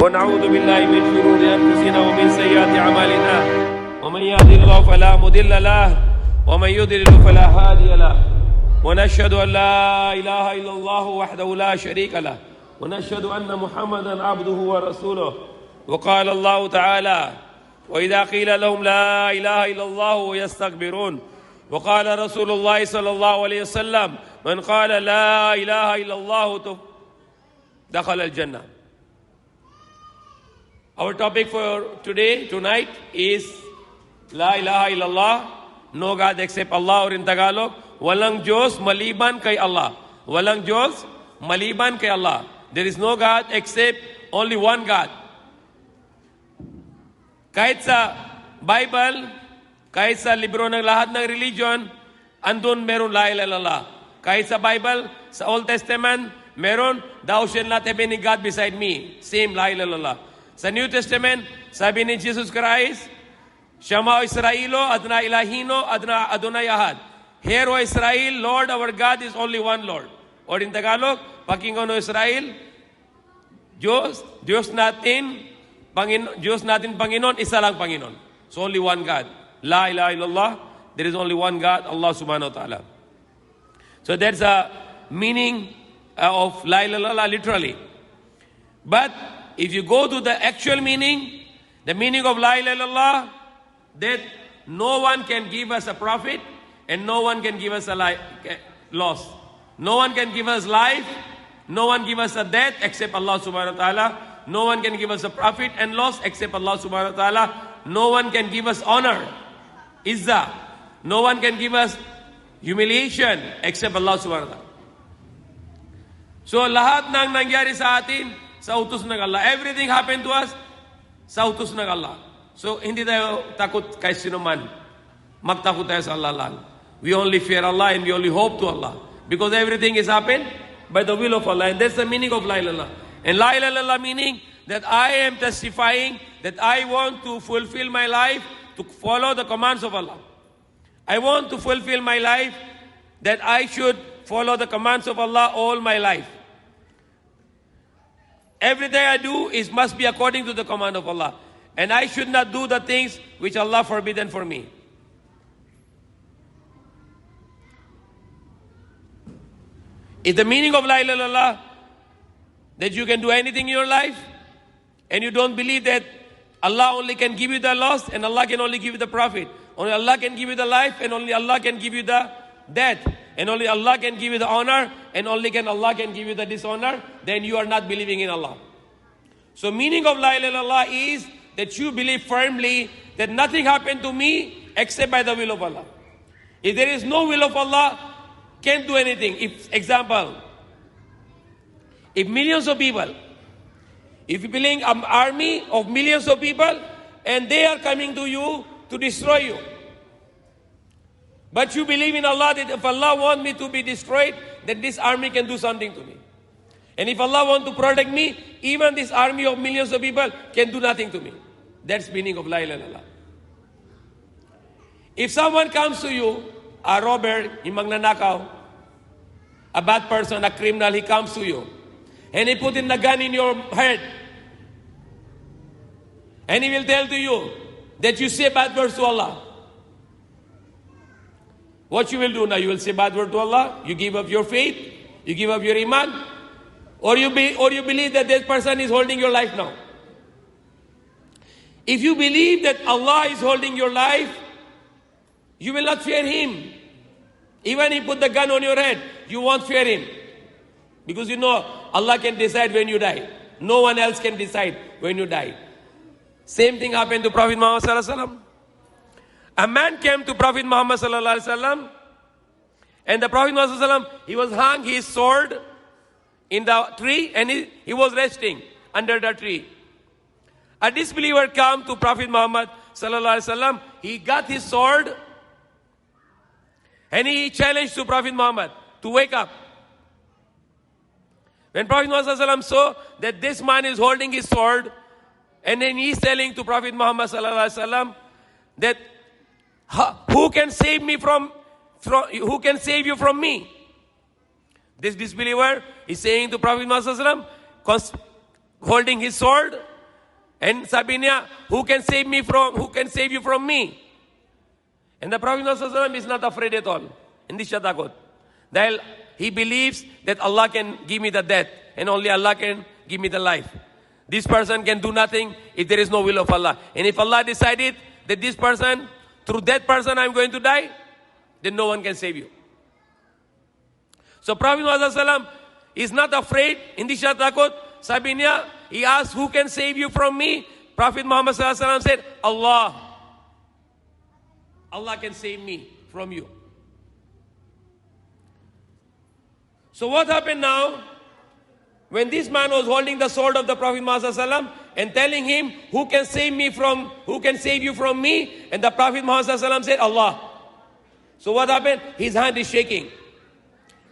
ونعوذ بالله من شرور أنفسنا ومن سيئات أعمالنا ومن يهده الله فلا مضل له ومن يضلل فلا هادي له ونشهد أن لا إله إلا الله وحده لا شريك له ونشهد أن محمدا عبده ورسوله وقال الله تعالى وإذا قيل لهم لا إله إلا الله يستكبرون وقال رسول الله صلى الله عليه وسلم من قال لا إله إلا الله دخل الجنة. Our topic for tonight is La ilaha illallah, no God except Allah, or in Tagalog, walang Diyos maliban kay Allah. Walang Diyos maliban kay Allah. There is no God except only one God. Kahit sa Bible, kahit sa libro ng lahat ng religion, andun meron la ilaha illallah. Kahit sa Bible, sa Old Testament, meron, thou shalt not have any God beside me. Same la ilaha illallah. Sa New Testament, sabi ni Jesus Christ, Shama Israelo, Adna Ilahino, Adna Adonai Ahad. Hear, O Israel, Lord our God is only one Lord. Or in Tagalog, Pakinggan o Israel, Diyos natin Panginoon, isa lang Panginoon. So only one God. La ilaha illallah, there is only one God, Allah subhanahu wa ta'ala. So that's a meaning of La ilaha illallah literally. But if you go to the actual meaning, the meaning of La ilaha illallah, that no one can give us a profit and no one can give us a loss. No one can give us life, no one give us a death except Allah subhanahu wa ta'ala. No one can give us a profit and loss except Allah subhanahu wa ta'ala. No one can give us honor, izzah. No one can give us humiliation except Allah subhanahu wa ta'ala. So lahat ng nangyari sa atin, sa utos ng Allah. Everything happened to us sa utos ng Allah. So, hindi tayo takot kay sino man. Magtakot tayo sa Allah lang. We only fear Allah and we only hope to Allah. Because everything is happened by the will of Allah. And that's the meaning of La ilaha illallah. And La ilaha illallah meaning that I am testifying that I want to fulfill my life to follow the commands of Allah. I want to fulfill my life that I should follow the commands of Allah all my life. Everything I do must be according to the command of Allah. And I should not do the things which Allah forbidden for me. Is the meaning of La ilaha illallah that you can do anything in your life and you don't believe that Allah only can give you the loss and Allah can only give you the profit. Only Allah can give you the life and only Allah can give you the death. And only Allah can give you the honor and only Allah can give you the dishonor, then you are not believing in Allah. So meaning of La ilaha illallah is that you believe firmly that nothing happened to me except by the will of Allah. If there is no will of Allah, can't do anything. Example, if millions of people, if you believe an army of millions of people and they are coming to you to destroy you, but you believe in Allah that if Allah wants me to be destroyed, that this army can do something to me. And if Allah wants to protect me, even this army of millions of people can do nothing to me. That's meaning of La ilaha illallah. If someone comes to you, a robber, yung magnanakaw, a bad person, a criminal, he comes to you, and he put in the gun in your head, and he will tell to you that you say bad words to Allah. What you will do now? You will say bad word to Allah? You give up your faith? You give up your iman? Or you believe that this person is holding your life now? If you believe that Allah is holding your life, you will not fear Him. Even if He put the gun on your head, you won't fear Him. Because you know Allah can decide when you die. No one else can decide when you die. Same thing happened to Prophet Muhammad sallallahu alaihi wasallam. A man came to Prophet Muhammad sallallahu alaihi wasallam, and the Prophet Muhammad sallallahu alaihi wasallam, he was hung his sword in the tree, and he was resting under the tree. A disbeliever came to Prophet Muhammad sallallahu alaihi wasallam. He got his sword, and he challenged to Prophet Muhammad to wake up. When Prophet Muhammad sallallahu alaihi wasallam saw that this man is holding his sword, and then he's telling to Prophet Muhammad sallallahu alaihi wasallam that who can save me who can save you from me? This disbeliever is saying to Prophet Muhammad sallallahu alaihi wasallam, holding his sword. And sabi niya, who can save you from me? And the Prophet ﷺ is not afraid at all. Hindi siya takot. Dahil he believes that Allah can give me the death and only Allah can give me the life. This person can do nothing if there is no will of Allah. And if Allah decided that this person, through that person I'm going to die, then no one can save you. So Prophet ﷺ is not afraid, hindi siya takot. Sabi niya, he asked, who can save you from me? Prophet Muhammad ﷺ said, Allah. Allah can save me from you. So what happened now? When this man was holding the sword of the Prophet Muhammad ﷺ and telling him, who can save you from me? And the Prophet Muhammad ﷺ said, Allah. So what happened? His hand is shaking,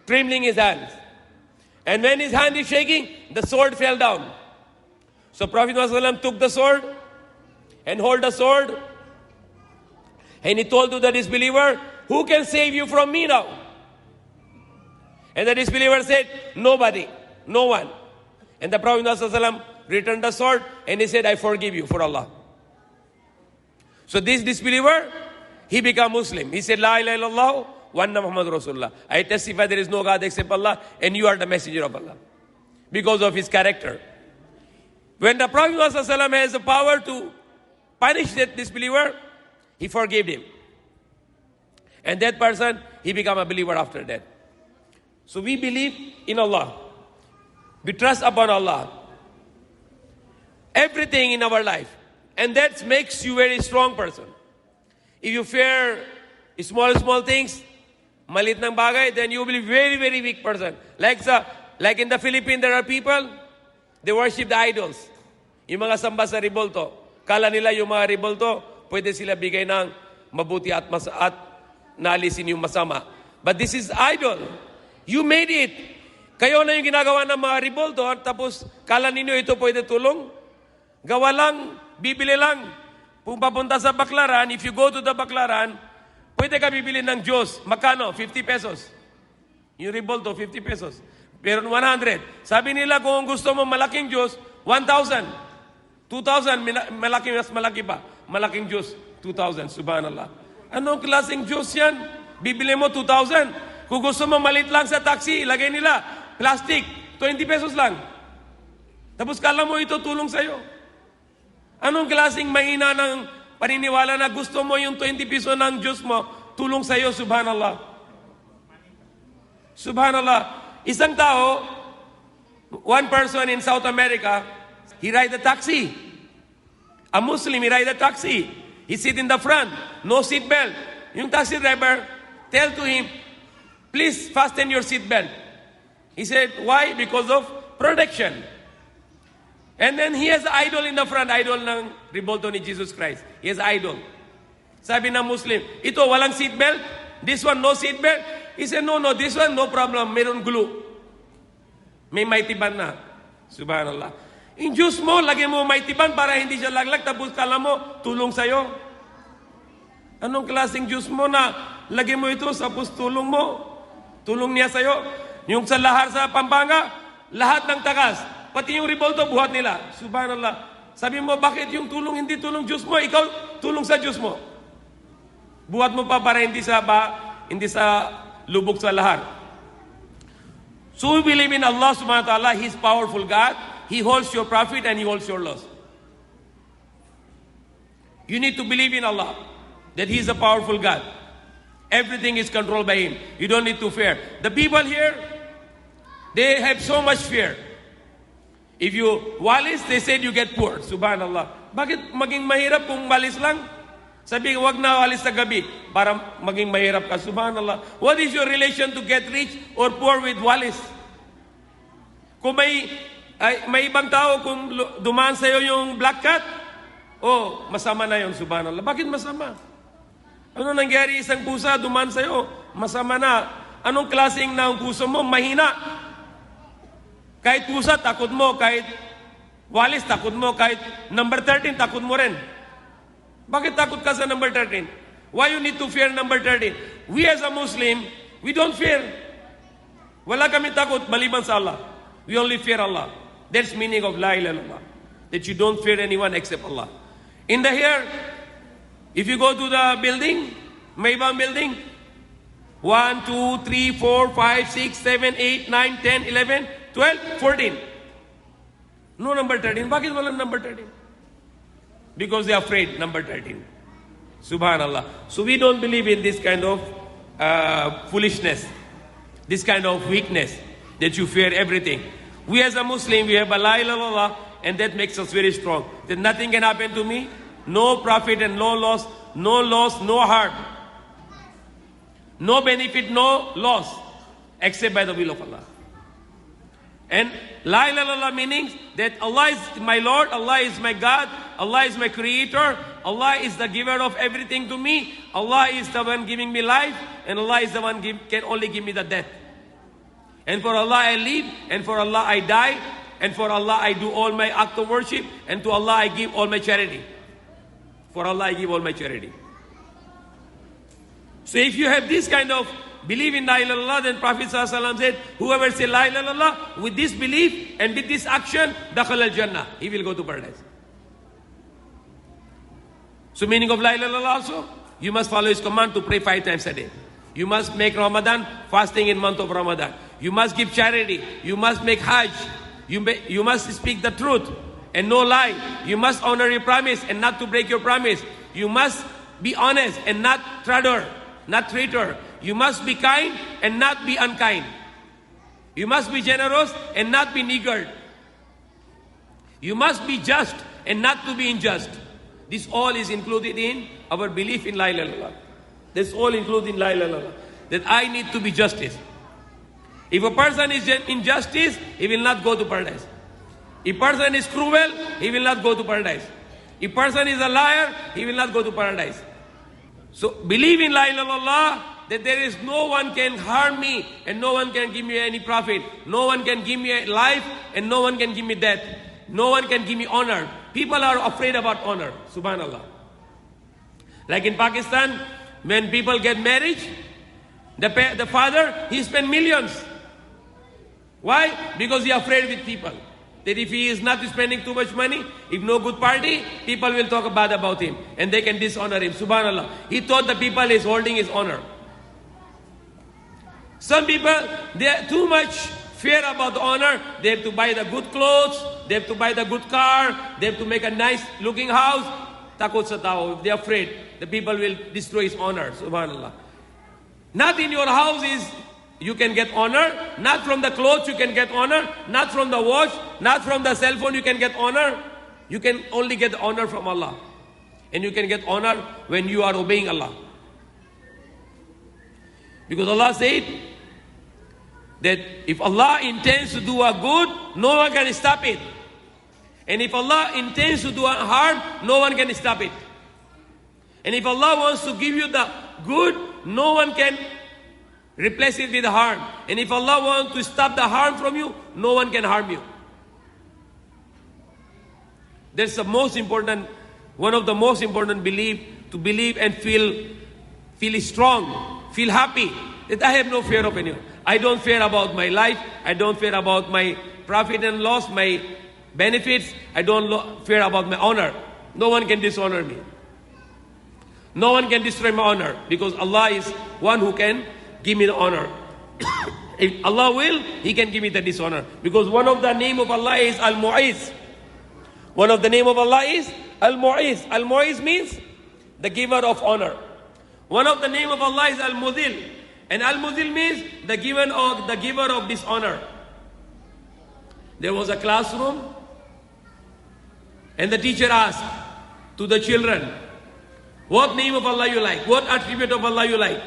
trembling his hands. And when his hand is shaking, the sword fell down. So Prophet ﷺ took the sword and held the sword. And he told to the disbeliever, who can save you from me now? And the disbeliever said, nobody, no one. And the Prophet ﷺ returned the sword and he said, I forgive you for Allah. So this disbeliever, he became Muslim. He said, La ilaha illallah wa anna Muhammad Rasulullah. I testify there is no God except Allah and you are the messenger of Allah. Because of his character. When the Prophet ﷺ has the power to punish that disbeliever, he forgave him. And that person, he became a believer after that. So we believe in Allah. We trust upon Allah. Everything in our life. And that makes you a very strong person. If you fear small things, malit ng bagay, then you will be very, very weak person. Like in the Philippines, there are people, they worship the idols. Yung mga samba sa Ribolto. Kala nila yung mga Ribolto, pwede sila bigay ng mabuti at naalisin yung masama. But this is idol. You made it. Kayo na yung ginagawa ng mga Ribolto, tapos kala ninyo ito pwede tulong? Gawa lang, bibili lang. Kung papunta sa Baklaran, if you go to the Baklaran, pwede ka bibili ng Diyos. Magkano? 50 pesos. Yung Ribolto, 50 pesos. Pero 100. Sabi nila kung gusto mo malaking Diyos, 1,000. 2,000, mas malaki pa. Malaking Diyos, 2,000. Subhanallah. Anong klaseng Diyos yan? Bibili mo 2,000. Kung gusto mo malit lang sa taxi, ilagay nila. Plastic, 20 pesos lang. Tapos kala mo ito tulong sa'yo. Anong klaseng mahina ng paniniwala na gusto mo yung 20 pesos ng Diyos mo, tulong sa'yo, subhanallah. Subhanallah. Isang tao, one person in South America, he ride a taxi. A Muslim, he ride a taxi. He sit in the front, no seat belt. Yung taxi driver, tell to him, please fasten your seat belt. He said, why? Because of protection. And then he has idol in the front, idol ng Ribolto ni Jesus Christ. He has idol. Sabi ng Muslim, ito walang seat belt? This one no seat belt? He said, no, this one no problem, meron glue. May maitiban na. Subhanallah. Yung Diyos mo, lagyan mo maitiban para hindi siya laglag, tapos kala mo, tulong sa'yo. Anong klaseng Diyos mo na lagyan mo ito, tapos tulong mo? Tulong niya sa'yo. Yung sa lahar sa Pampanga, lahat ng tagas, pati yung Ribolto, buhat nila. Subhanallah. Sabi mo, bakit yung tulong, hindi tulong Diyos mo? Ikaw, tulong sa Diyos mo. Buhat mo pa para hindi sa lubog sa lahar. So we believe in Allah subhanahu wa ta'ala. He's powerful God. He holds your profit and He holds your loss. You need to believe in Allah, that He is a powerful God. Everything is controlled by Him. You don't need to fear. The people here, they have so much fear. If you walis, they said you get poor. Subhanallah. Bakit maging mahirap kung walis lang? Sabi, wag na walis sa gabi para maging mahirap ka. Subhanallah. What is your relation to get rich or poor with walis? Kung may ibang tao, kung dumaan sa'yo yung black cat, masama na yun. Subhanallah. Bakit masama? Ano nangyari isang pusa, dumaan sa'yo, masama na. Anong klaseng na ang puso mo? Mahina. Kahit pusa, takot mo. Kahit walis, takot mo. Kahit number 13, takot mo rin. Bakit takot ka sa number 13? Why you need to fear number 13? We as a Muslim, we don't fear. Wala kami takot maliban sa Allah. We only fear Allah. That's meaning of La ilaha illallah. That you don't fear anyone except Allah. In the here, if you go to the building, Maybam building, 1, 2, 3, 4, 5, 6, 7, 8, 9, 10, 11, 12, 14. No number 13. Why is number 13? Because they are afraid, number 13. Subhanallah. So we don't believe in this kind of foolishness, this kind of weakness, that you fear everything. We as a Muslim, we have a la ilaha illallah, and that makes us very strong. That nothing can happen to me, no profit and no loss, no harm. No benefit, no loss, except by the will of Allah. And La ilaha illallah meaning that Allah is my Lord, Allah is my God, Allah is my creator, Allah is the giver of everything to me, Allah is the one giving me life, and Allah is the one can only give me the death. And for Allah I live, and for Allah I die, and for Allah I do all my act of worship, and to Allah I give all my charity. For Allah I give all my charity. So if you have this kind of belief in La ilaha illallah, then Prophet ﷺ said, whoever say La ilaha illallah with this belief and with this action, dakhal al-jannah, he will go to paradise. So meaning of La ilaha illallah also, you must follow his command to pray 5 times a day. You must make Ramadan fasting in month of Ramadan. You must give charity. You must make Hajj. You must speak the truth and no lie. You must honor your promise and not to break your promise. You must be honest and not traitor. You must be kind and not be unkind. You must be generous and not be niggard. You must be just and not to be unjust. This all is included in our belief in La ilaha illallah. This all included in La ilaha illallah. That I need to be justice. If a person is injustice, he will not go to paradise. If a person is cruel, he will not go to paradise. If a person is a liar, he will not go to paradise. So believe in La ilaha illallah, that there is no one can harm me and no one can give me any profit. No one can give me life and no one can give me death. No one can give me honor. People are afraid about honor. Subhanallah. Like in Pakistan, when people get married, the father, he spend millions. Why? Because he is afraid with people. That if he is not spending too much money, if no good party, people will talk bad about him and they can dishonor him. Subhanallah. He thought the people is holding his honor. Some people, they are too much fear about the honor. They have to buy the good clothes. They have to buy the good car. They have to make a nice looking house. Takot sa tao. If they are afraid, the people will destroy his honor. Subhanallah. Not in your houses you can get honor. Not from the clothes you can get honor. Not from the watch. Not from the cell phone you can get honor. You can only get honor from Allah. And you can get honor when you are obeying Allah. Because Allah said that if Allah intends to do a good, no one can stop it. And if Allah intends to do a harm, no one can stop it. And if Allah wants to give you the good, no one can replace it with harm. And if Allah wants to stop the harm from you, no one can harm you. That's the most important, one of the most important belief, to believe and feel strong, feel happy, that I have no fear of anyone. I don't fear about my life. I don't fear about my profit and loss, my benefits. I don't fear about my honor. No one can dishonor me. No one can destroy my honor, because Allah is one who can give me the honor. If Allah will, He can give me the dishonor. Because one of the name of Allah is Al-Mu'iz. One of the name of Allah is Al-Mu'iz. Al-Mu'iz means the giver of honor. One of the name of Allah is Al-Mudhil. And Al-Mudhil means the giver of dishonor. There was a classroom, and the teacher asked to the children, what name of Allah you like? What attribute of Allah you like?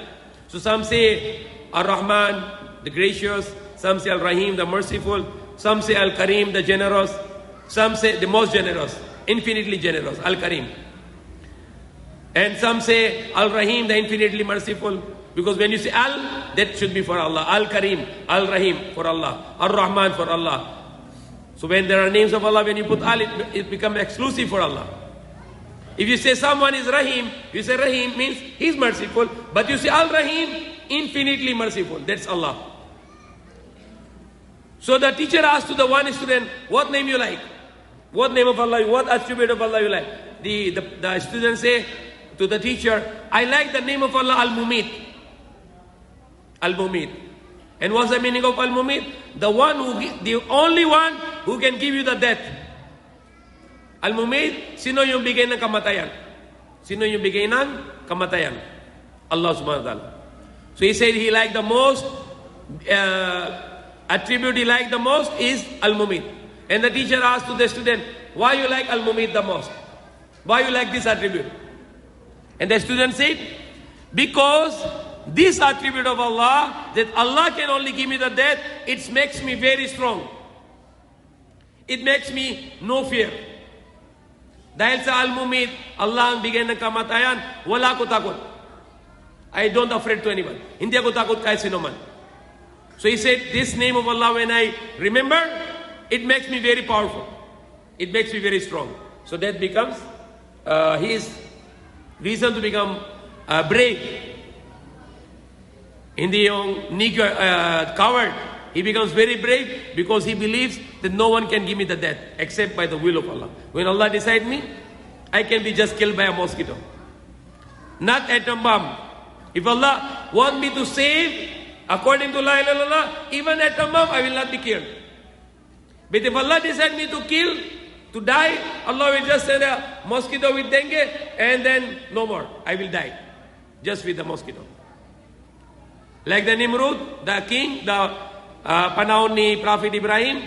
So some say Ar-Rahman, the gracious. Some say Al-Rahim, the merciful. Some say Al-Karim, the generous. Some say the most generous, infinitely generous, Al-Karim. And some say Al-Rahim, the infinitely merciful. Because when you say Al, that should be for Allah. Al-Karim, Al-Rahim for Allah. Ar-Rahman for Allah. So when there are names of Allah, when you put Al, it becomes exclusive for Allah. If you say someone is Rahim, you say Rahim means He's merciful. But you say Al-Rahim, infinitely merciful. That's Allah. So the teacher asked to the one student, what name you like? What name of Allah, what attribute of Allah you like? The student say to the teacher, I like the name of Allah, Al-Mumit. Al-Mumit. And what's the meaning of Al-Mumit? The only one who can give you the death. Al-Mumit, sino yung bigay ng kamatayan? Sino yung bigay ng kamatayan? Allah subhanahu wa ta'ala. So he said he liked the most, attribute he liked the most is Al-Mumit. And the teacher asked to the student, why you like Al-Mumit the most? Why you like this attribute? And the student said, because this attribute of Allah, that Allah can only give me the death, it makes me very strong. It makes me no fear. Dahil sa Al-Mumit, Allah ang bigay ng kamatayan, wala ko takot. I don't afraid to anyone. Hindi ako takot kahit sino man. So he said, this name of Allah, when I remember, it makes me very powerful. It makes me very strong. So that becomes his reason to become brave. Hindi yung coward. He becomes very brave because he believes that no one can give me the death except by the will of Allah. When Allah decides me, I can be just killed by a mosquito. Not atom bomb. If Allah wants me to save, according to La ilaha illallah, even atom bomb, I will not be killed. But if Allah decides me to kill, to die, Allah will just send a mosquito with dengue and then no more. I will die. Just with the mosquito. Like the Nimrud, the king, the panahon ni Prophet Ibrahim,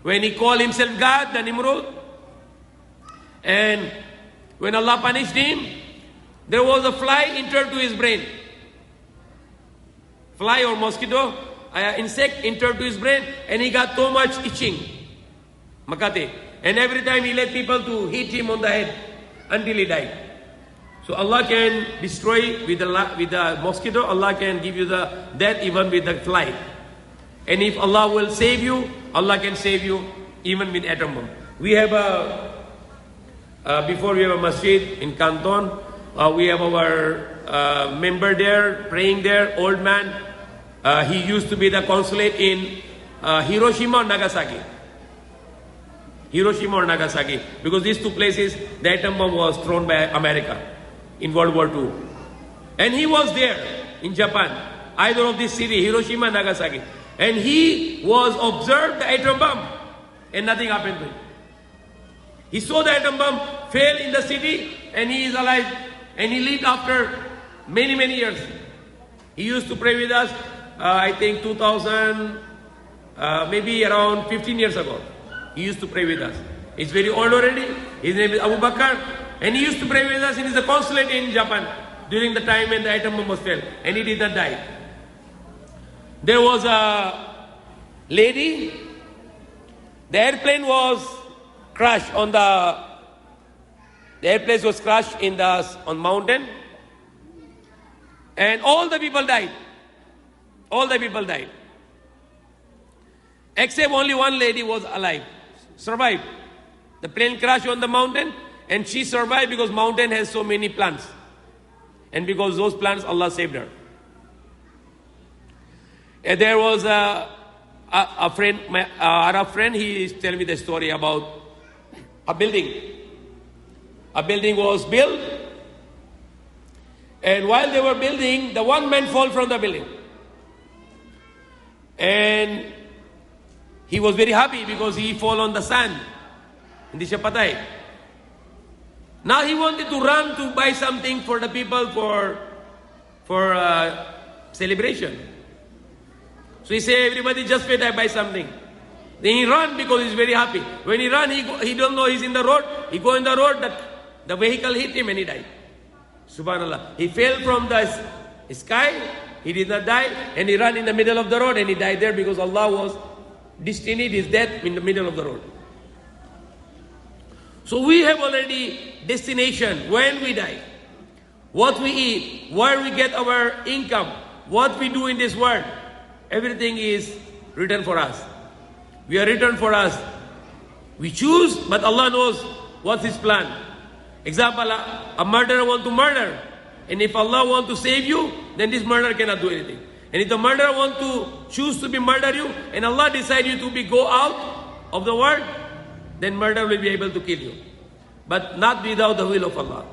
when he called himself God, the Nimrud, and when Allah punished him, there was a fly entered to his brain. Fly or mosquito, insect entered to his brain, and he got so much itching. Makate. And every time he let people to hit him on the head until he died. So Allah can destroy with the mosquito, Allah can give you the death even with the fly. And if Allah will save you, Allah can save you even with atom bomb. We have before we have a masjid in Canton, we have our member there, praying there, old man. He used to be the consulate in Hiroshima or Nagasaki. Hiroshima or Nagasaki. Because these two places, the atom bomb was thrown by America in World War II. And he was there in Japan, either of this city, Hiroshima, Nagasaki. And he was observed the atom bomb and nothing happened to him. He saw the atom bomb fail in the city and he is alive and he lived after many, many years. He used to pray with us, I think 2000, maybe around 15 years ago. He used to pray with us. He's very old already. His name is Abu Bakr. And he used to pray with us. He is a consulate in Japan during the time when the atom bomb was failed. And he did not die. There was a lady. The airplane was crashed on the airplane was crashed on mountain. And all the people died. All the people died. Except only one lady was alive. Survived. The plane crashed on the mountain and she survived because mountain has so many plants. And because those plants, Allah saved her. And there was a friend, my Arab friend, he is telling me the story about a building. A building was built. And while they were building, the one man fell from the building. And he was very happy because he fell on the sand. Hindi siya patay. Now he wanted to run to buy something for the people for celebration. So he said, everybody just wait, I buy something. Then he ran because he's very happy. When he ran, he don't know he's in the road. He go in the road, the vehicle hit him and he died. Subhanallah. He fell from the sky, he did not die, and he ran in the middle of the road and he died there because Allah was destined his death in the middle of the road. So we have already destination when we die. What we eat, where we get our income, what we do in this world, everything is written for us. We are written for us. We choose, but Allah knows what's His plan. Example, a murderer wants to murder. And if Allah wants to save you, then this murderer cannot do anything. And if the murderer want to choose to be murder you, and Allah decide you to be go out of the world, then murder will be able to kill you. But not without the will of Allah.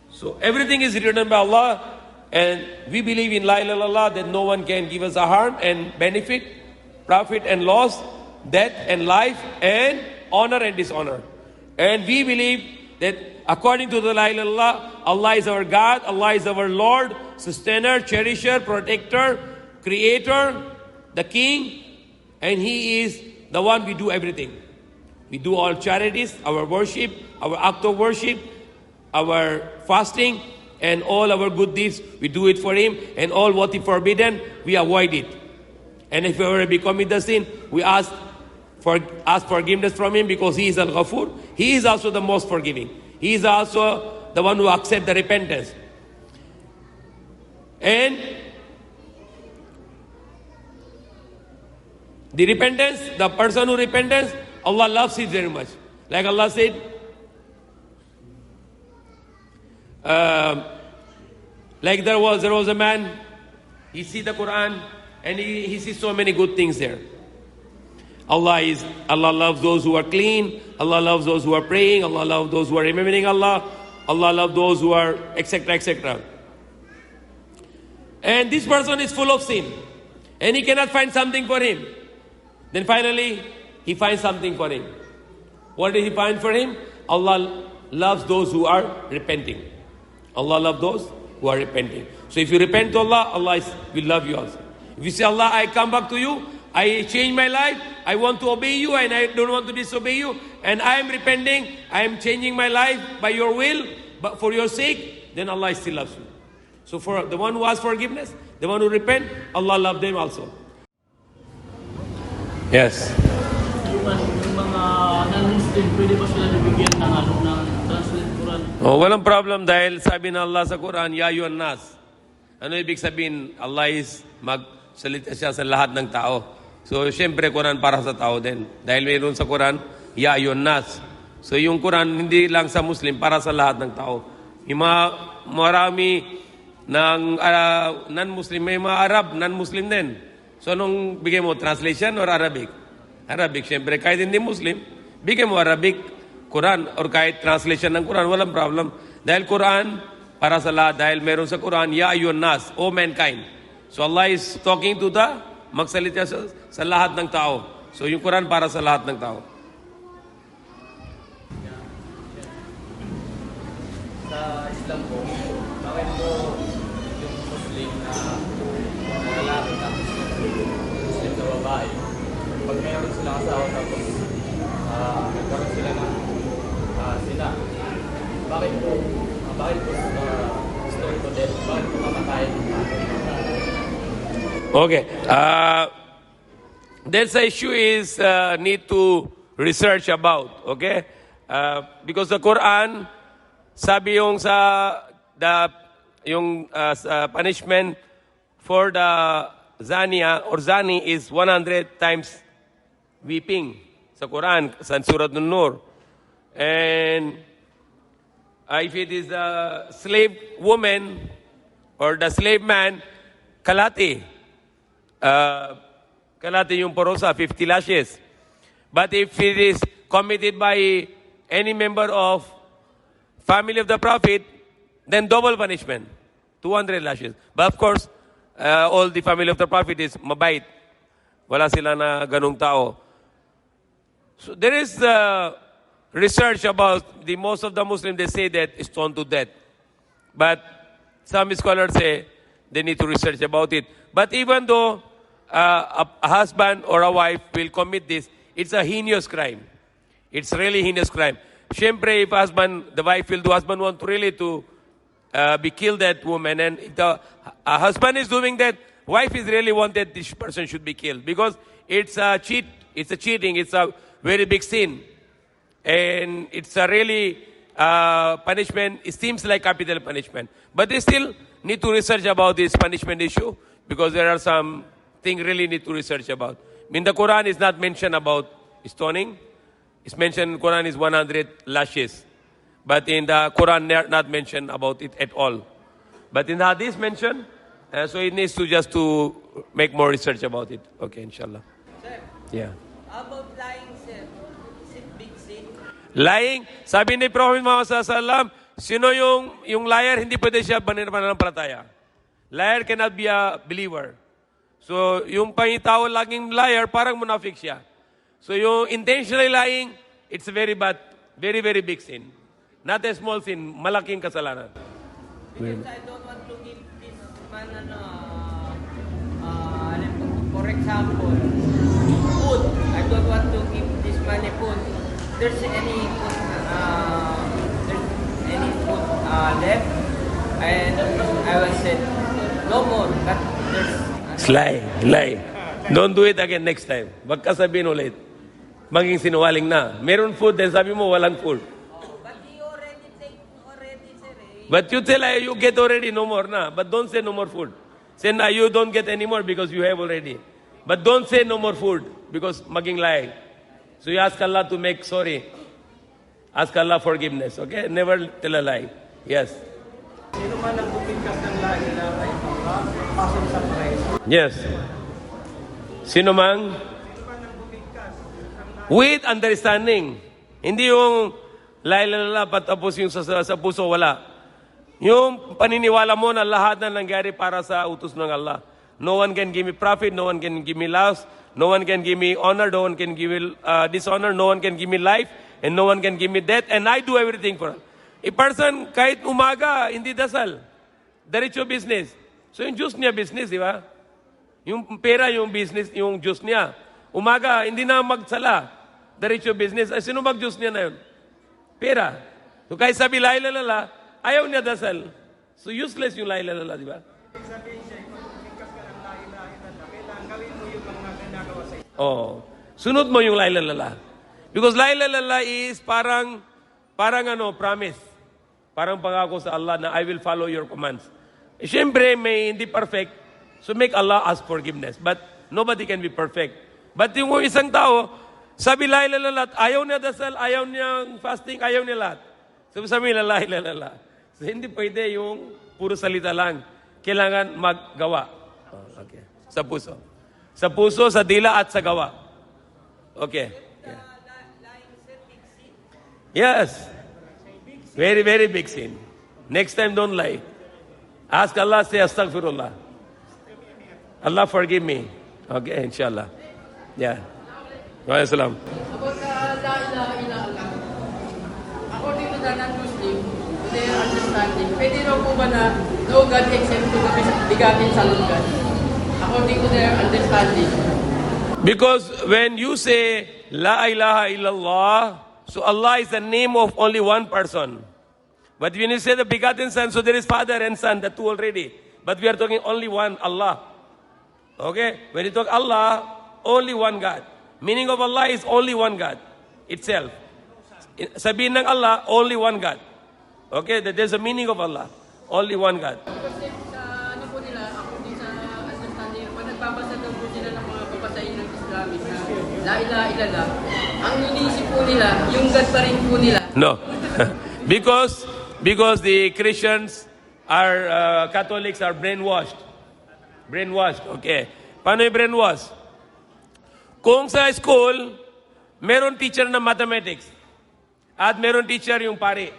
So everything is written by Allah, and we believe in La ilaha illallah, that no one can give us a harm and benefit, profit and loss, death and life, and honor and dishonor. And we believe that according to the La ilaha illallah, Allah is our God, Allah is our Lord, sustainer, cherisher, protector, creator, the King, and He is the one we do everything. We do all charities, our worship, our act of worship, our fasting, and all our good deeds, we do it for Him, and all what He forbidden, we avoid it. And if we ever commit the sin, we ask forgiveness from Him, because He is Al-Ghafur. He is also the most forgiving. He is also the one who accepts the repentance. And the repentance, the person who repents, Allah loves it very much. Like Allah said, like there was a man, he see the Quran, and he sees so many good things there. Allah loves those who are clean. Allah loves those who are praying. Allah loves those who are remembering Allah. Allah loves those who are etc. etc. And this person is full of sin, and he cannot find something for him. Then finally, he finds something for him. What did he find for him? Allah loves those who are repenting. Allah loves those who are repenting. So if you repent to Allah, Allah will love you also. If you say, Allah, I come back to you, I change my life, I want to obey you and I don't want to disobey you, and I am repenting, I am changing my life by your will, but for your sake, then Allah still loves you. So for the one who asks forgiveness, the one who repent, Allah loves them also. Yes. Yung mga non-Muslim, pwede ba sila nabigyan ng translate Quran? Oh, walang problem dahil sabi na Allah sa Quran, Ya ayyuhan nas. Ano ibig sabihin? Allah is magsalita siya sa lahat ng tao. So, syempre, Quran para sa tao din. Dahil mayroon sa Quran, Ya ayyuhan nas. So, yung Quran, hindi lang sa Muslim, para sa lahat ng tao. Yung marami ng non-Muslim, may mga Arab, non-Muslim din. So, anong bigay mo? Translation or Arabic? Arabic, syempre, kahit hindi Muslim, bigay mo Arabic, Quran, or kahit translation ng Quran, walang problem. Dahil Quran, para sa lahat, dahil meron sa Quran, Ya ayyuhan nas, O mankind. So, Allah is talking to the magsalita sa lahat ng tao. So, yung Quran para sa lahat ng tao. Sa Islam po, bakit po yung Muslim na lalaki na Muslim na babae, pag mayroon silang asawa tapos nagkaroon sila ng sina, bakit po story to death, bakit po mamatayin? Okay. That's the issue is need to research about. Okay? Because the Quran, sabi yung punishment for the zania or zani is 100 times weeping sa Quran, sa Surah An-Nur. And if it is a slave woman or the slave man, kalati. Kalati yung porosa, 50 lashes. But if it is committed by any member of family of the Prophet, then double punishment, 200 lashes. But of course, all the family of the Prophet is mabait. Wala sila na ganung tao. So there is research about most of the Muslims, they say that it's stoned to death. But some scholars say they need to research about it. But even though a husband or a wife will commit this, it's a heinous crime. It's really heinous crime. Siyempre, if the wife will do, husband want really to be killed that woman, and if the husband is doing that, wife is really wanted this person should be killed, because it's a cheating, it's a very big sin. And it's a really punishment, it seems like capital punishment. But they still need to research about this punishment issue, because there are some things really need to research about. In the Quran, it's not mentioned about stoning. It's mentioned, Quran is 100 lashes. But in the Quran, not mentioned about it at all. But in the Hadith mentioned, So it needs to just to make more research about it. Okay, inshallah. Sir, Yeah. how about lying, sir? Is it big sin? Lying, sabi ni Prophet Muhammad SAW, sino yung liar, hindi pwede siya pananampalataya. Liar cannot be a believer. So, yung pangitao laging liar, parang munafik siya. So, yung intentionally lying, it's a very bad, very, very big sin. Not a small sin, malaking kasalanan. Because I don't want to give this man, for example, food. I don't want to give this man a food. There's any food left, and I will say no more. But there's Lie. Don't do it again next time. Wag ka sabihin ulit. Maging sinungaling na. Meron food, then sabi mo walang food. but he already take already, sir. But you tell her you get already no more na. But don't say no more food. Say na you don't get any more because you have already. But don't say no more food because maging lie. So you ask Allah to make sorry. Ask Allah forgiveness. Okay? Never tell a lie. Yes. Sino man ang bumigkas ng la ilaha illallah, pasok sa paraíso. Yes. Sino mang? With understanding. Hindi yung la patapos yung sa puso wala. Yung paniniwala mo na lahat na nangyari para sa utos ng Allah. No one can give me profit, no one can give me loss, no one can give me honor, no one can give me dishonor, no one can give me life, and no one can give me death, and I do everything for her. A person, kahit umaga, hindi dasal. Diretso business. So yung juice niya business, di ba? Yung pera, yung business, yung juice niya. Umaga, hindi na magsala. Diretso business. Ay, sino mag-juice niya na yun? Pera. So kahit sabi la ilaha illallah, ayaw niya dasal. So useless yung la ilaha illallah, di ba? Sabihin siya, kung bumigkas ka ng la ilaha illallah, kailangan gawin mo yung mga ginagawa sa iyo. Oh. Sunod mo yung la ilaha illallah. Because la ilaha illallah is parang promise. Parang pangako sa Allah na I will follow your commands. Siyempre, may hindi perfect. So make Allah ask forgiveness. But nobody can be perfect. But yung isang tao, sabi la ilaha illallah, ayaw niya dasal, ayaw niya fasting, ayaw niya lahat. So sabi la ilaha illallah. So hindi pwede yung puro salita lang. Kailangan maggawa. Oh, okay. Sa puso. Sa puso, sa dila at sa gawa. Okay. Yeah. Yes. Very, very big sin. Next time, don't lie. Ask Allah, say astaghfirullah. Allah forgive me. Okay, inshallah. Yeah. Wa alaikum salam. About la ilaha illallah. According to the non-Muslim, to their understanding, pwede raw po ba na no God except to the begotten Son of God? According to their understanding. Because when you say La ilaha illallah, so Allah is the name of only one person. But when you say the begotten Son, so there is Father and Son, the two already. But we are talking only one, Allah. Okay? When you talk Allah, only one God. Meaning of Allah is only one God itself. Sabihin ng Allah, only one God. Okay? There's a meaning of Allah. Only one God. Kasi sa ano po nila, according sa understanding, pag nagbabasa daw po sila ng mga babasahin ng Islamic na la ilaha illallah, ang iniisip po nila, yung God pa rin po nila. No. because the Christians are, Catholics are brainwashed. Brainwashed, okay. Paano yung brainwash? Kung sa school, meron teacher na mathematics at meron teacher yung pare.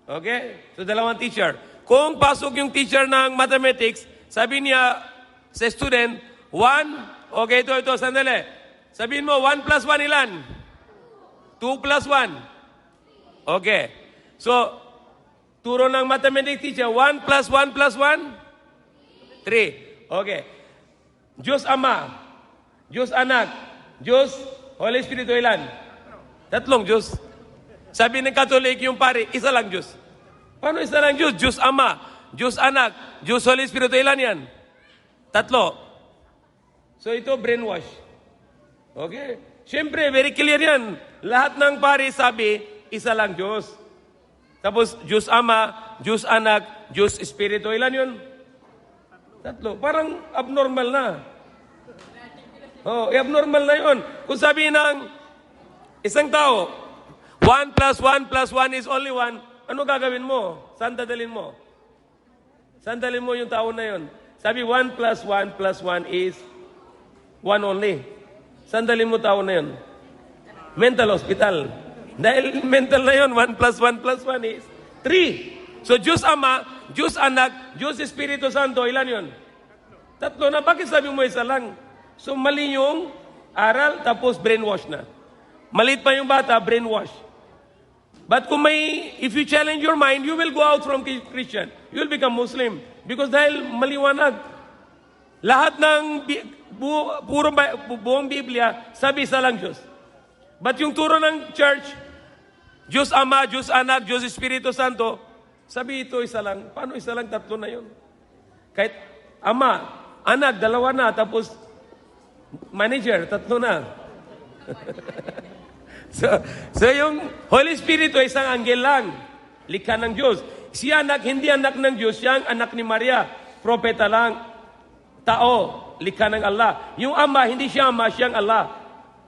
Okay? So, dalawang teacher. Kung pasok yung teacher ng mathematics, sabi niya sa student, 1, okay, ito, sandali. Sabihin mo, 1 plus 1 ilan? 2 plus 1. Okay. So, turo ng mathematics teacher, 1 plus 1 plus 1? 3. Okay. Diyos Ama, Diyos Anak, Diyos Holy Spirit ilan? Tatlong Diyos. Sabi ng Katolik yung pare, isa lang Diyos. Paano isa lang Diyos? Diyos Ama, Diyos Anak, Diyos Holy Spirit ilan yan? Tatlo. So ito brainwash. Okay? Siyempre, very clear yan. Lahat ng pare sabi, isa lang Diyos. Tapos, Diyos Ama, Diyos Anak, Diyos Espiritu. Ilan yun? Tatlo. Parang abnormal na. Oh, abnormal na yun. Kung sabi ng isang tao, 1 plus 1 plus 1 is only 1, ano gagawin mo? Saan dadalhin mo? Saan dalhin mo yung tao na yun? Sabi 1 plus 1 plus 1 is 1 only. Sandali mo tao na yun. Mental hospital. Dahil mental na yun, 1 plus 1 plus 1 is 3. So Diyos Ama, Diyos Anak, Diyos Espiritu Santo, ilan yun? Tatlo na. Bakit sabi mo isa lang? So mali yung aral, tapos brainwash na. Malit pa yung bata, brainwash. But kung if you challenge your mind, you will go out from Christian. You will become Muslim. Because dahil maliwanag. Lahat ng buong Biblia, sabi isa lang Diyos. But yung turo ng church, Diyos Ama, Diyos Anak, Diyos Espiritu Santo, sabi ito isa lang. Paano isa lang? Tatlo na yun. Kahit Ama, Anak, dalawa na, tapos manager, tatlo na. so yung Holy Spirit ay isang anghel lang. Likha ng Diyos. Si Anak, hindi anak ng Diyos. Siya ang anak ni Maria. Propeta lang. Tao. Likha ng Allah. Yung Ama, hindi siya Ama, siyang Allah.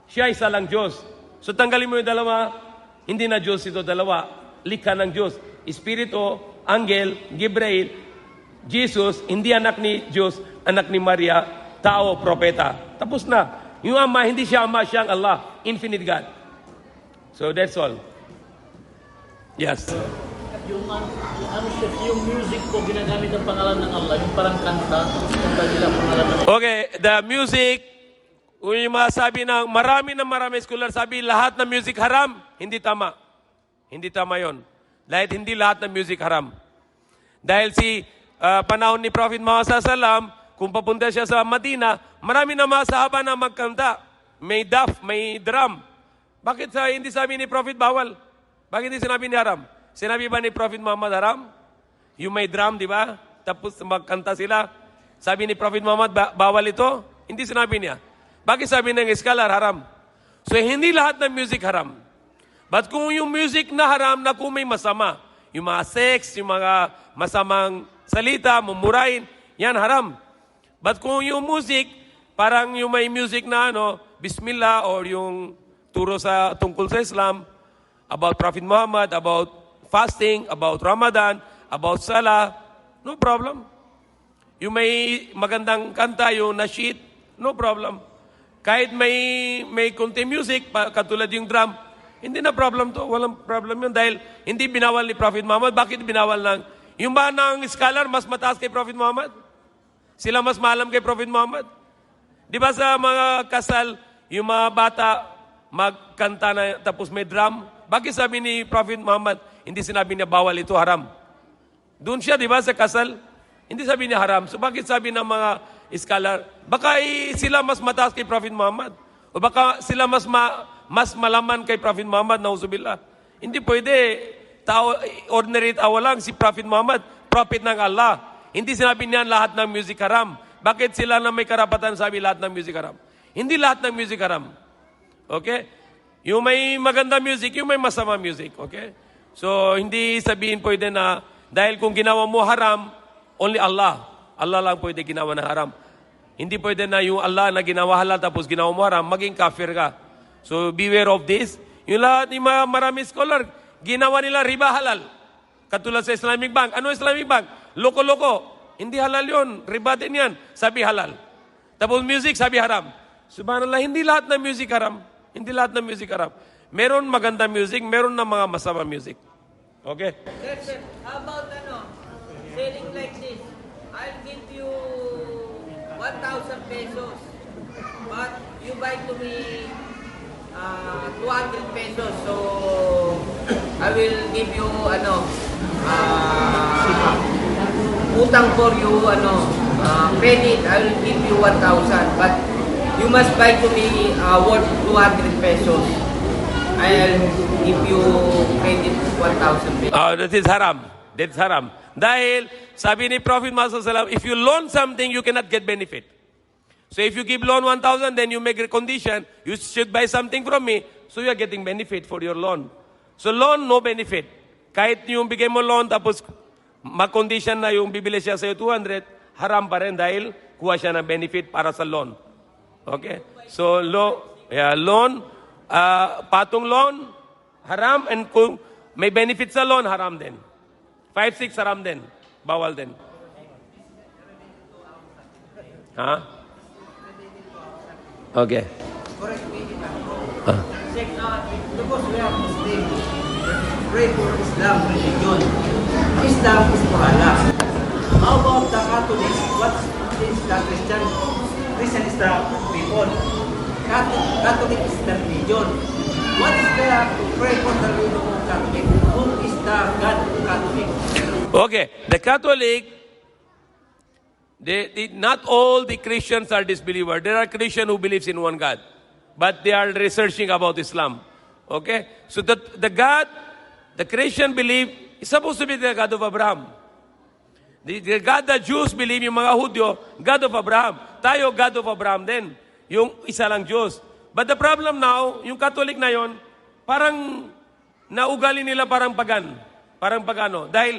Siya isa lang Diyos. So tanggalin mo yung dalawa. Hindi na Diyos ito, dalawa. Likha ng Diyos. Espiritu, anghel, Gabriel, Jesus, hindi anak ni Diyos, anak ni Maria, tao, propeta. Tapos na. Yung Ama, hindi siya Ama, siyang Allah. Infinite God. So that's all. Yes. Yung music po, ginagamit ang pangalan ng Allah, yung parang kanta nila pangalan ng Okay, the music, kung yung masabi ng marami scholar sabi, lahat ng music haram, hindi tama. Hindi tama yon. Dahil hindi lahat ng music haram. Dahil panahon ni Prophet Muhammad SAW, kung papunta siya sa Madina, marami na mga sahaba na magkanta. May daf, may drum. Bakit hindi sabi ni Prophet bawal? Bakit hindi sinabi ni haram? Sinabi ba ni Prophet Muhammad haram? Yung may drum, di ba? Tapos magkanta sila. Sabi ni Prophet Muhammad, bawal ito? Hindi sinabi niya. Bakit sabi ng scholar haram? So hindi lahat ng music haram. But kung yung music na haram, na kung may masama, yung mga sex, yung mga masamang salita, mumurahin, yan haram. But kung yung music, parang yung may music na Bismillah, or yung turo tungkol sa Islam, about Prophet Muhammad, about fasting, about Ramadan, about Salah, no problem. Yung may magandang kanta, yung nasheed, no problem. Kahit may konti music, katulad yung drum, hindi na problem to. Walang problem yun dahil hindi binawal ni Prophet Muhammad. Bakit binawal lang? Yung ba ng scholar, mas mataas kay Prophet Muhammad? Sila mas maalam kay Prophet Muhammad? Di ba sa mga kasal, yung mga bata magkanta na tapos may drum? Bakit sabi ni Prophet Muhammad, hindi sinabi niya bawal ito, haram? Doon siya, di ba, sa kasal? Hindi sabi niya haram. So bakit sabi ng mga scholar, baka sila mas mataas kay Prophet Muhammad? O baka sila mas malaman kay Prophet Muhammad, nauzubillah? Hindi pwede. Ordinary tao lang, si Prophet Muhammad, prophet ng Allah. Hindi sinabi niya lahat ng music haram. Bakit sila na may karapatan sabi lahat ng music haram? Hindi lahat ng music haram. Okay? Yung may maganda music, yung may masama music. Okay? So, hindi sabihin pwede na, dahil kung ginawa mo haram, only Allah. Allah lang pwede ginawa ng haram. Hindi pwede na yung Allah na ginawa halal tapos ginawa mo haram, maging kafir ka. So, beware of this. Yung lahat ni marami scholar, ginawa nila riba halal. Katulad sa Islamic Bank. Ano Islamic Bank? Loko-loko. Hindi halal yun. Riba din yan. Sabi halal. Tapos music, sabi haram. Subhanallah, hindi lahat ng music haram. Hindi lahat ng music haram. Meron maganda music, meron na mga masama music. Okay? Sir, how about selling like this? I'll give you 1,000 pesos. But you buy to me 200 pesos. So, I will give you, utang for you, credit. I will give you 1,000. But you must buy to me worth 200 pesos. I'll give you credit 1,000 pesos. That is haram. That's haram. Dahil, sabi ni Prophet Muhammad SAW, if you loan something, you cannot get benefit. So if you give loan 1,000, then you make a condition, you should buy something from me, so you are getting benefit for your loan. So loan, no benefit. Kahit yung bigay mo loan, tapos mag-condition na yung bibili siya sa'yo 200, haram pa rin dahil kuha siya ng benefit para sa loan. Okay? So loan, patong loan, haram, and kung may benefit sa loan, haram din. 5-6 haram din. Bawal din. Huh? Okay. Correct me if I'm wrong. Because we are Muslims, pray for Islam religion. Islam is for Allah. How about the Catholics? What is the Christian? Christian is the people. Catholic is the religion. What is the pray for the religion of Catholic? Who is the God of Catholic? Okay. The Catholic, not all the Christians are disbelievers. There are Christians who believes in one God, but they are researching about Islam. Okay? So the God, the Christian believe, is supposed to be the God of Abraham. The God that Jews believe, yung mga Hudyo, God of Abraham. Tayo, God of Abraham din. Yung isa lang Diyos. But the problem now, yung Catholic na yon, parang naugali nila parang pagan. Parang pagano. Dahil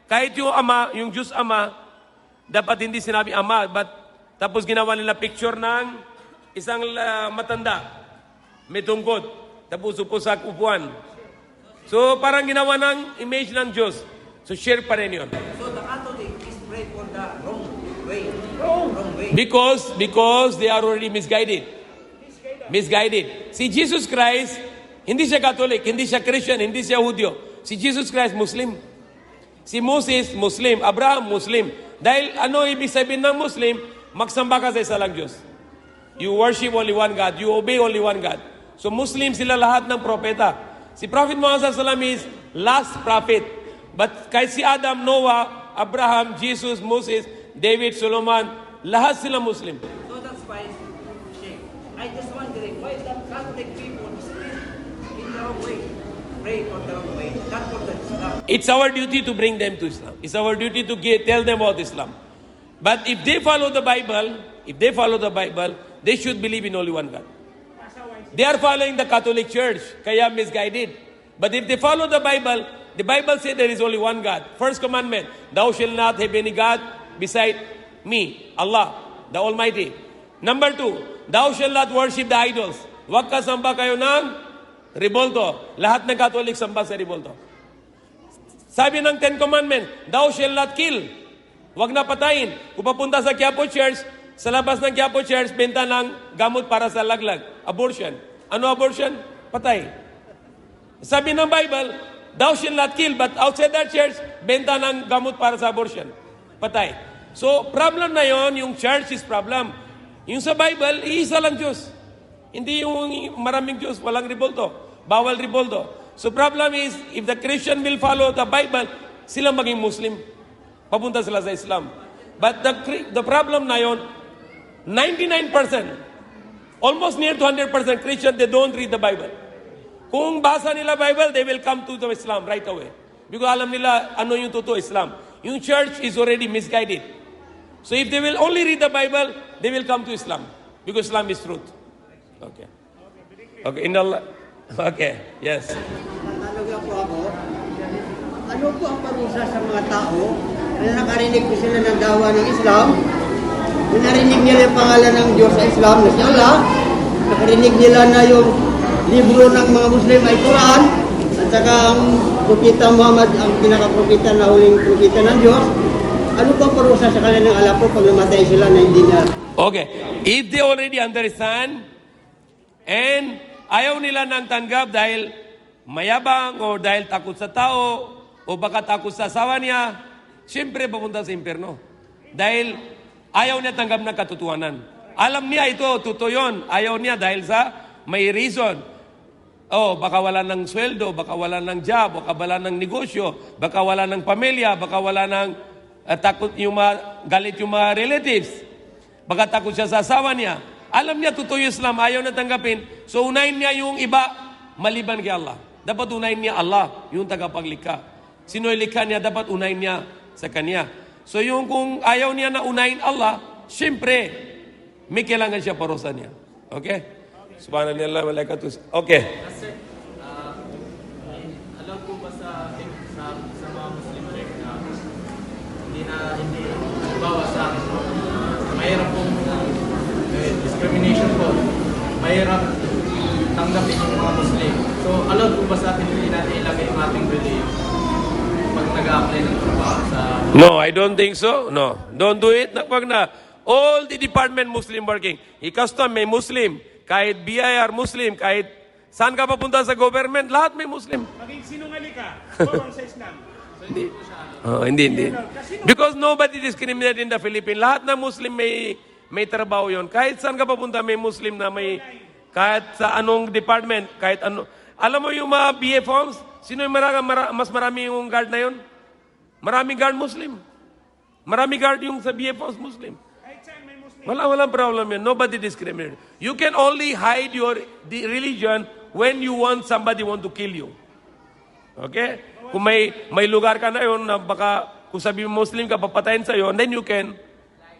kahit yung ama, yung Diyos ama, dapat hindi sinabi ama, but tapos ginawa nila picture ng isang matanda, may tungkod, tapos upo sa upuan. So parang ginawa ng image ng Diyos. So share pa rin yun. So the Catholic is pray for the wrong way. Wrong way. Because they are already misguided. Si Jesus Christ, hindi siya Catholic, hindi siya Christian, hindi siya Hudyo. Si Jesus Christ, Muslim. Si Moses, Muslim. Abraham, Muslim. Dahil ano ibig sabihin ng Muslim? Magsamba ka sa isa lang Diyos. You worship only one God. You obey only one God. So Muslim sila lahat ng propeta. Si Prophet Muhammad sallallahu alaihi wasallam is last prophet. But kahit si Adam, Noah, Abraham, Jesus, Moses, David, Solomon, lahat sila Muslim. So that's why, Sheikh, I just wondering why the Catholic people still in the wrong way. Pray for the wrong way, not for the Islam. It's our duty to bring them to Islam. It's our duty to tell them about Islam. But if they follow the Bible, they should believe in only one God. They are following the Catholic Church, kaya misguided. But if they follow the Bible says there is only one God. First commandment, thou shalt not have any God beside me, Allah, the Almighty. Number 2, thou shalt not worship the idols. Huwag ka samba kayo ng ribolto. Lahat ng Catholic samba sa ribolto. Sabi ng 10 commandment, thou shalt not kill. Huwag na patayin. Kung papunta sa Quiapo Church, sa labas ng Quiapo Church, benta ng gamot para sa laglag. Abortion. Ano abortion? Patay. Sabi ng Bible, thou shalt not kill, but outside that church, benta ng gamot para sa abortion. Patay. So, problem na yon, yung church is problem. Yung sa Bible, iisa lang Diyos. Hindi yung maraming Diyos, walang ribolto. Bawal ribolto. So, problem is, if the Christian will follow the Bible, sila maging Muslim. Papunta sila sa Islam. But the problem na yon, 99%, almost near to 100% Christian, they don't read the Bible. Kung basa nila Bible, they will come to the Islam right away. Because alam nila ano yung totoo Islam. Yung church is already misguided. So if they will only read the Bible, they will come to Islam. Because Islam is truth. Okay. Okay, okay, yes. Tatanong lang po ako, ano po ang parusa sa mga tao na nakarinig po sila ng dawa ng Islam, na narinig nila yung pangalan ng Diyos sa Islam na si Allah, nakarinig nila na yung libro ng mga Muslim ay Quran, at saka ang Propeta Muhammad, ang pinaka-propeta na huling propeta ng Diyos, ano po ang parusa sa kanila ng Allah po pag namatay sila na hindi na? Okay, if they already understand, and ayaw nila nang tanggap dahil mayabang o dahil takot sa tao o baka takot sa asawa niya, siyempre papunta sa impyerno. Dahil ayaw niya tanggap ng katotohanan. Alam niya ito, totoo yun. Ayaw niya dahil sa may reason. Oh, baka wala ng sweldo, baka wala ng job, baka wala ng negosyo, baka wala ng pamilya, baka wala ng takot yung galit yung mga relatives. Baka takot siya sa asawa niya. Alam niya, totoo yung Islam, ayaw na tanggapin. So, unahin niya yung iba, maliban kay Allah. Dapat unahin niya Allah, yung tagapaglikha. Sino yung likha niya, dapat unahin niya sa kanya. So, yung kung ayaw niya na unahin Allah, siyempre, may kailangan siya parusa niya. Okay? Subhanallah, malaikatus. Okay. Sir, alam ko ba sa mga Muslim na hindi halimbawa sa mahirap pong discrimination po, mahirap tanggapin yung mga Muslim. So, alam ko ba sa atin hindi natin ilagay yung ating belief pag nag-a-apply ng trabaho sa... No, I don't think so. No. Don't do it. Wag na. All the department Muslim working. I-custom may Muslim. Kahit BIR Muslim. Kahit saan ka papunta sa government, lahat may Muslim. Maging sinungali ka, bawal sa Islam. Hindi. Hindi. Because nobody discriminated in the Philippines. Lahat ng Muslim may trabaho yon. Kahit saan ka papunta, may Muslim na may, kahit sa anong department, kahit ano. Alam mo yung mga BA forms? Sino yung mas marami yung guard na yon? Maraming guard Muslim. Maraming guard yung sa BA forms Muslim. Kahit saan may Muslim. Walang problem yan. Nobody discriminated. You can only hide the religion when you want somebody want to kill you. Okay? Kung may lugar ka na yun na baka kung sabi mo Muslim ka, papatayin sa'yo, then you can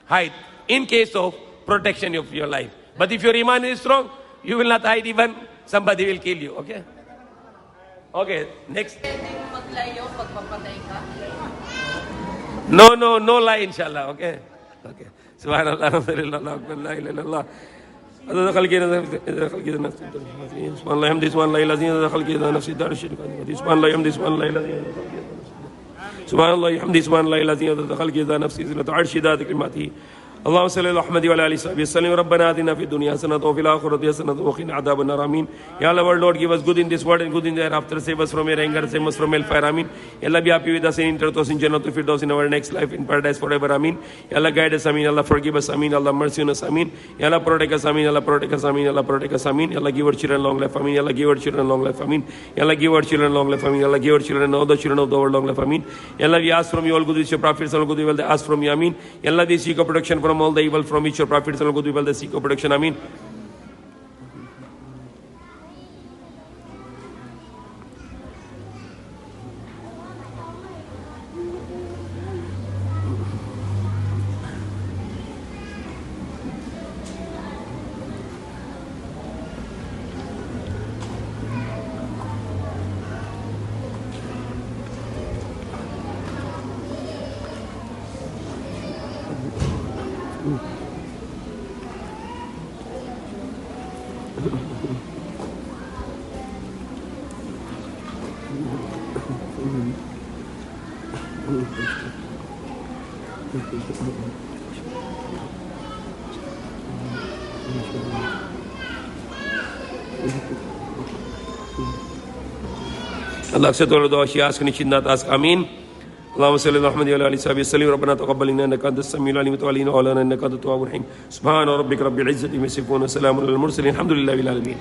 hide in case of protection of your life. But if your iman is strong, you will not hide even somebody will kill you. Okay? Okay, next. Pwedeng maglayo pagpapatay ka? No lie, inshallah. Okay? Okay. Subhanallah, alhamdulillah, la ilaha illallah. هذا خلق إذا نفس سبحان الله يحمد سبحان الله الذي خلق إذا نفس دار الشرك سبحان الله يحمد سبحان الله الذي سبحان الله يحمد سبحان الله الذي خلق إذا نفس زينة عرش ذات كلماته اللهم صل على محمد وعلى آله وصحبه وسلم ربنا آتنا في الدنيا حسنة وفي الآخرة حسنة وقنا عذاب النار آمين Ya Allah, our Lord, give us good in this world and good in the hereafter. Save us from your anger, save us from hellfire. Amin. Ya Allah, be happy with us and enter us in Jannatul Firdaus in our next life in paradise forever. Amin. Ya Allah, guide us. Amin. Allah, forgive us. Amin. Allah, mercy on us. Amin. Ya Allah, protect us. Amin. Allah, protect us. Amin. Allah, protect us. Amin. Ya Allah, give our children long life. Amin. Ya Allah, give our children long life. Amin. Ya Allah, give our children long life. Amin. Ya Allah, give our children all the children of the world long life. Amin. Ya Allah, we ask from you all good with your prophets, all good evil they ask from you. Amin. Ya Allah, we seek a protection from all the evil from which your prophets, all good evil they seek a protection. Amin. Allah accept all dua she ask and she not ask. Amin. اللهم صل على محمد وعلى اله وصحبه وسلم ربنا تقبل منا انك انت السميع العليم وتب علينا وعلى انك انت التواب الرحيم سبحان ربك رب العزه عما يصفون وسلام على المرسلين الحمد لله رب العالمين.